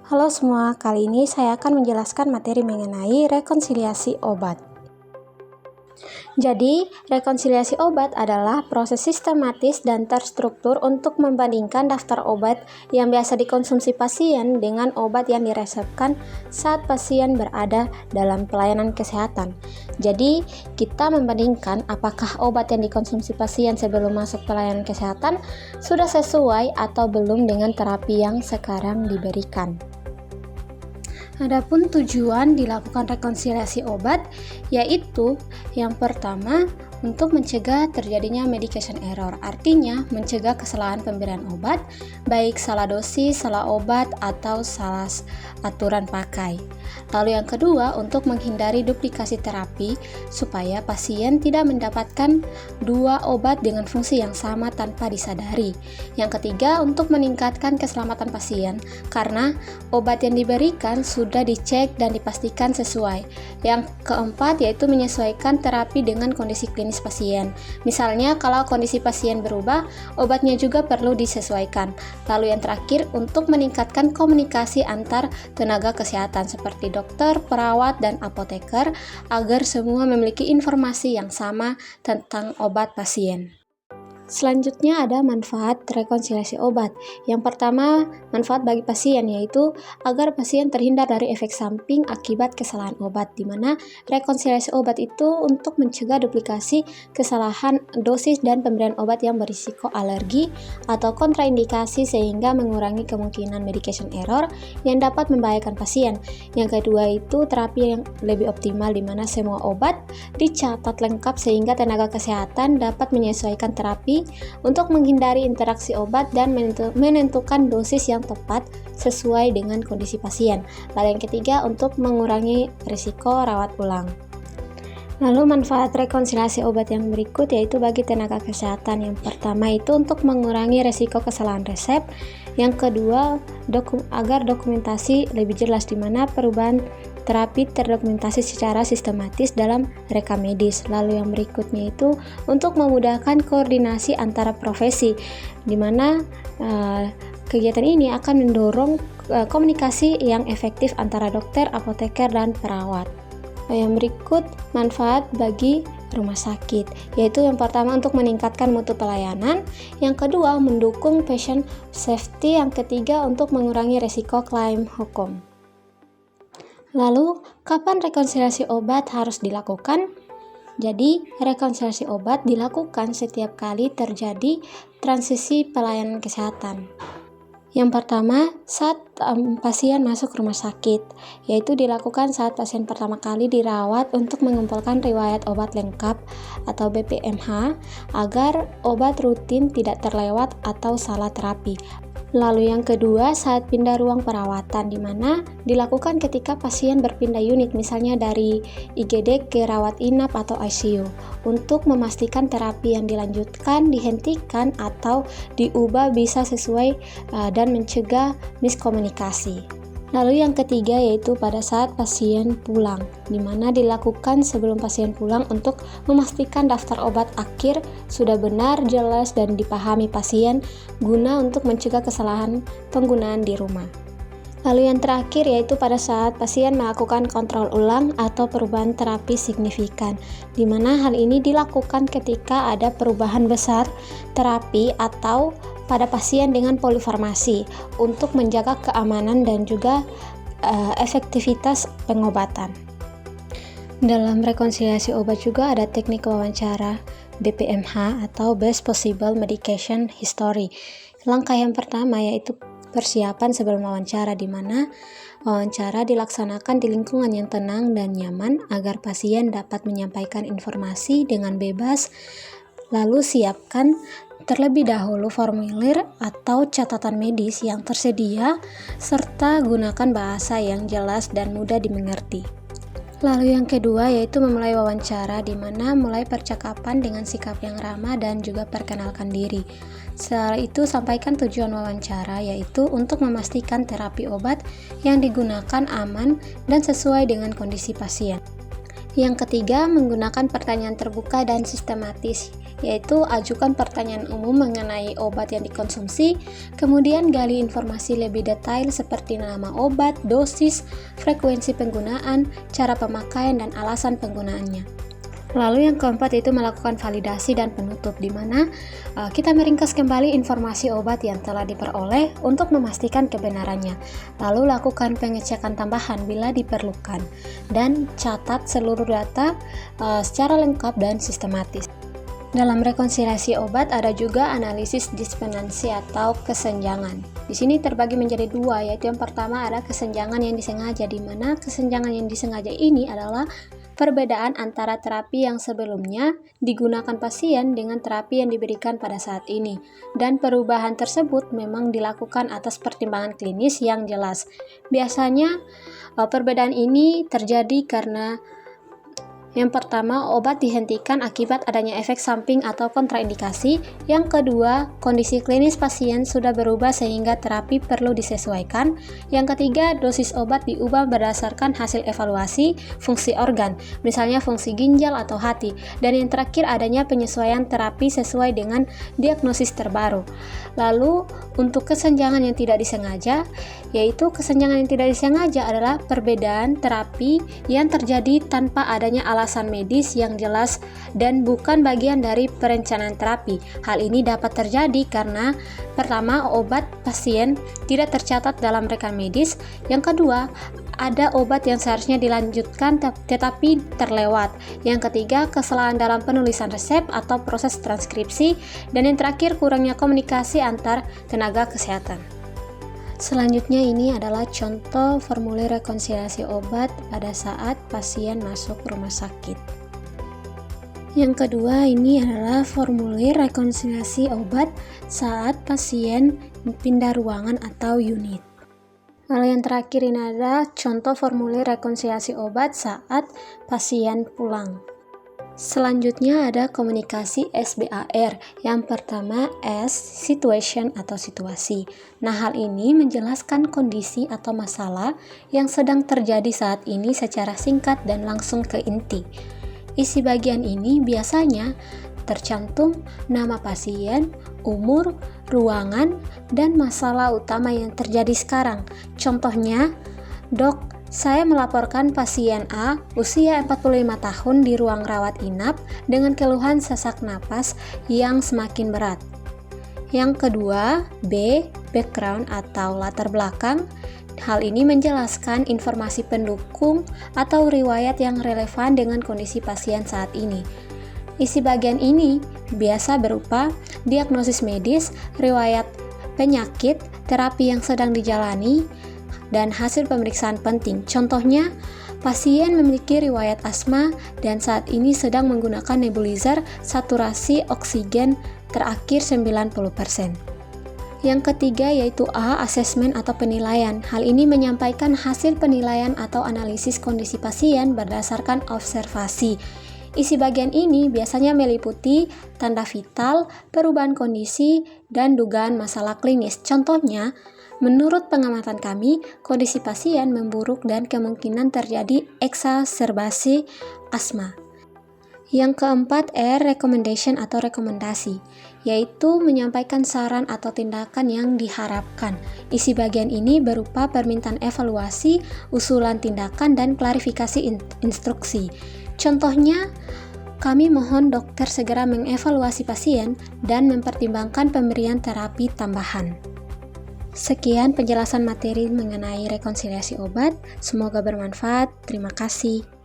Halo semua, kali ini saya akan menjelaskan materi mengenai rekonsiliasi obat. Jadi, rekonsiliasi obat adalah proses sistematis dan terstruktur untuk membandingkan daftar obat yang biasa dikonsumsi pasien dengan obat yang diresepkan saat pasien berada dalam pelayanan kesehatan. Jadi, kita membandingkan apakah obat yang dikonsumsi pasien sebelum masuk pelayanan kesehatan sudah sesuai atau belum dengan terapi yang sekarang diberikan. Adapun tujuan dilakukan rekonsiliasi obat yaitu yang pertama untuk mencegah terjadinya medication error, artinya mencegah kesalahan pemberian obat, baik salah dosis, salah obat, atau salah aturan pakai. Lalu yang kedua untuk menghindari duplikasi terapi supaya pasien tidak mendapatkan dua obat dengan fungsi yang sama tanpa disadari. Yang ketiga untuk meningkatkan keselamatan pasien karena obat yang diberikan sudah dicek dan dipastikan sesuai. Yang keempat yaitu menyesuaikan terapi dengan kondisi klinis pasien. Misalnya kalau kondisi pasien berubah, obatnya juga perlu disesuaikan. Lalu yang terakhir untuk meningkatkan komunikasi antar tenaga kesehatan seperti dokter, perawat, dan apoteker agar semua memiliki informasi yang sama tentang obat pasien. Selanjutnya ada manfaat rekonsiliasi obat. Yang pertama, manfaat bagi pasien yaitu agar pasien terhindar dari efek samping akibat kesalahan obat, di mana rekonsiliasi obat itu untuk mencegah duplikasi kesalahan dosis dan pemberian obat yang berisiko alergi atau kontraindikasi sehingga mengurangi kemungkinan medication error yang dapat membahayakan pasien. Yang kedua itu terapi yang lebih optimal, di mana semua obat dicatat lengkap sehingga tenaga kesehatan dapat menyesuaikan terapi untuk menghindari interaksi obat dan menentukan dosis yang tepat sesuai dengan kondisi pasien. Lalu yang ketiga untuk mengurangi risiko rawat ulang. Lalu manfaat rekonsiliasi obat yang berikut yaitu bagi tenaga kesehatan. Yang pertama itu untuk mengurangi risiko kesalahan resep. Yang kedua agar dokumentasi lebih jelas, di mana perubahan terapi terdokumentasi secara sistematis dalam rekam medis. Lalu yang berikutnya itu untuk memudahkan koordinasi antara profesi, di mana kegiatan ini akan mendorong komunikasi yang efektif antara dokter, apoteker, dan perawat. Yang berikut manfaat bagi rumah sakit, yaitu yang pertama untuk meningkatkan mutu pelayanan, yang kedua mendukung patient safety, yang ketiga untuk mengurangi risiko klaim hukum. Lalu, kapan rekonsiliasi obat harus dilakukan? Jadi, rekonsiliasi obat dilakukan setiap kali terjadi transisi pelayanan kesehatan. Yang pertama, saat pasien masuk rumah sakit, yaitu dilakukan saat pasien pertama kali dirawat untuk mengumpulkan riwayat obat lengkap atau BPMH agar obat rutin tidak terlewat atau salah terapi. Lalu yang kedua saat pindah ruang perawatan, di mana dilakukan ketika pasien berpindah unit, misalnya dari IGD ke rawat inap atau ICU, untuk memastikan terapi yang dilanjutkan, dihentikan, atau diubah bisa sesuai dan mencegah miskomunikasi. Lalu yang ketiga yaitu pada saat pasien pulang, di mana dilakukan sebelum pasien pulang untuk memastikan daftar obat akhir sudah benar, jelas, dan dipahami pasien guna untuk mencegah kesalahan penggunaan di rumah. Lalu yang terakhir yaitu pada saat pasien melakukan kontrol ulang atau perubahan terapi signifikan, di mana hal ini dilakukan ketika ada perubahan besar terapi atau pada pasien dengan polifarmasi untuk menjaga keamanan dan juga efektivitas pengobatan. Dalam rekonsiliasi obat juga ada teknik wawancara BPMH atau Best Possible Medication History. Langkah yang pertama yaitu persiapan sebelum wawancara, di mana wawancara dilaksanakan di lingkungan yang tenang dan nyaman agar pasien dapat menyampaikan informasi dengan bebas. Lalu siapkan terlebih dahulu formulir atau catatan medis yang tersedia serta gunakan bahasa yang jelas dan mudah dimengerti. Lalu yang kedua yaitu memulai wawancara, di mana mulai percakapan dengan sikap yang ramah dan juga perkenalkan diri. Setelah itu sampaikan tujuan wawancara, yaitu untuk memastikan terapi obat yang digunakan aman dan sesuai dengan kondisi pasien. Yang ketiga, menggunakan pertanyaan terbuka dan sistematis, yaitu ajukan pertanyaan umum mengenai obat yang dikonsumsi, kemudian gali informasi lebih detail seperti nama obat, dosis, frekuensi penggunaan, cara pemakaian, dan alasan penggunaannya. Lalu yang keempat itu melakukan validasi dan penutup, di mana kita meringkas kembali informasi obat yang telah diperoleh untuk memastikan kebenarannya. Lalu lakukan pengecekan tambahan bila diperlukan, dan catat seluruh data secara lengkap dan sistematis. Dalam rekonsiliasi obat ada juga analisis dispenansi atau kesenjangan. Di sini terbagi menjadi dua, yaitu yang pertama ada kesenjangan yang disengaja, di mana kesenjangan yang disengaja ini adalah perbedaan antara terapi yang sebelumnya digunakan pasien dengan terapi yang diberikan pada saat ini, dan perubahan tersebut memang dilakukan atas pertimbangan klinis yang jelas. Biasanya perbedaan ini terjadi karena yang pertama, obat dihentikan akibat adanya efek samping atau kontraindikasi. Yang kedua, kondisi klinis pasien sudah berubah sehingga terapi perlu disesuaikan. Yang ketiga, dosis obat diubah berdasarkan hasil evaluasi fungsi organ, misalnya fungsi ginjal atau hati. Dan yang terakhir, adanya penyesuaian terapi sesuai dengan diagnosis terbaru. Lalu, untuk kesenjangan yang tidak disengaja, yaitu kesenjangan yang tidak disengaja adalah perbedaan terapi yang terjadi tanpa adanya alasan medis yang jelas dan bukan bagian dari perencanaan terapi. Hal ini dapat terjadi karena pertama, obat pasien tidak tercatat dalam rekam medis. Yang kedua, ada obat yang seharusnya dilanjutkan tetapi terlewat. Yang ketiga, kesalahan dalam penulisan resep atau proses transkripsi. Dan yang terakhir, kurangnya komunikasi antar tenaga kesehatan. Selanjutnya ini adalah contoh formulir rekonsiliasi obat pada saat pasien masuk rumah sakit. Yang kedua ini adalah formulir rekonsiliasi obat saat pasien pindah ruangan atau unit. Lalu yang terakhir ini adalah contoh formulir rekonsiliasi obat saat pasien pulang. Selanjutnya ada komunikasi SBAR. Yang pertama S, situation atau situasi. Nah, hal ini menjelaskan kondisi atau masalah yang sedang terjadi saat ini secara singkat dan langsung ke inti. Isi bagian ini biasanya tercantum nama pasien, umur, ruangan, dan masalah utama yang terjadi sekarang. Contohnya, Dok, saya melaporkan pasien A, usia 45 tahun di ruang rawat inap dengan keluhan sesak napas yang semakin berat. Yang kedua, B, background atau latar belakang. Hal ini menjelaskan informasi pendukung atau riwayat yang relevan dengan kondisi pasien saat ini. Isi bagian ini biasa berupa diagnosis medis, riwayat penyakit, terapi yang sedang dijalani, dan hasil pemeriksaan penting. Contohnya, pasien memiliki riwayat asma dan saat ini sedang menggunakan nebulizer saturasi oksigen terakhir 90%. Yang ketiga yaitu A, asesmen atau penilaian. Hal ini menyampaikan hasil penilaian atau analisis kondisi pasien berdasarkan observasi. Isi bagian ini biasanya meliputi tanda vital, perubahan kondisi, dan dugaan masalah klinis. Contohnya, menurut pengamatan kami, kondisi pasien memburuk dan kemungkinan terjadi eksaserbasi asma. Yang keempat, R, recommendation atau rekomendasi, yaitu menyampaikan saran atau tindakan yang diharapkan. Isi bagian ini berupa permintaan evaluasi, usulan tindakan, dan klarifikasi instruksi. Contohnya, kami mohon dokter segera mengevaluasi pasien dan mempertimbangkan pemberian terapi tambahan. Sekian penjelasan materi mengenai rekonsiliasi obat. Semoga bermanfaat. Terima kasih.